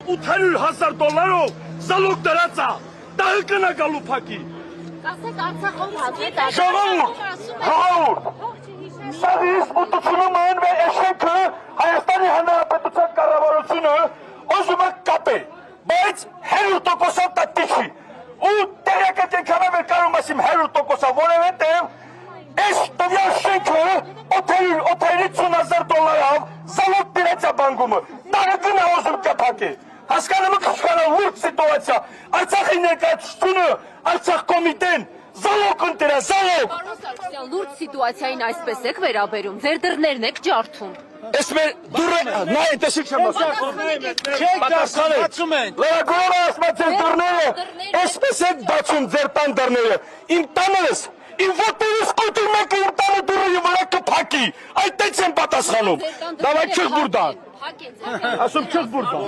$800,000 զալոգ դրած է, դա հկնա գալու փակի։ Կասեք Արցախում փակի դա։ Ժողովուրդ, սա դիսպուտությունը ման վե էշենքը Հայաստանի Հանրապետության կառավարությունը ուզում է կապել, բայց 100%-ով դա տիչի։ Ու տեղյակ եք եկանավ կարում ասիմ 100%-ով, որովհետև այս տվյալ շենքը $850,000 զալոգ դրած է բանկումը, դա հկնա ուզում կփակի։ Հասկանում եք իշխանալ լուրջ սիտուացիա, Արցախի ներկայացությունը, Արցախ կոմիտեն, զալոգ ընտրա, զալոգ։ Պարոն Սարգսյան, լուրջ սիտուացիային այսպես եք վերաբերում, ձեր դռներն եք ջարդում։ Ես մեր դուրը, նայ, տեսիք չեմ ասում։ Չեք դասխանեք, լրագորը ասմաց ձեր դռները, այսպես եք բացում ձեր տան դռները, իմ տանս, իմ ոտերս կոտում եք իմ տանը դուրը վրա կփակի, այդտենց եմ պատասխանում, դավայ չıq բուրդան, ասում չıq բուրդան։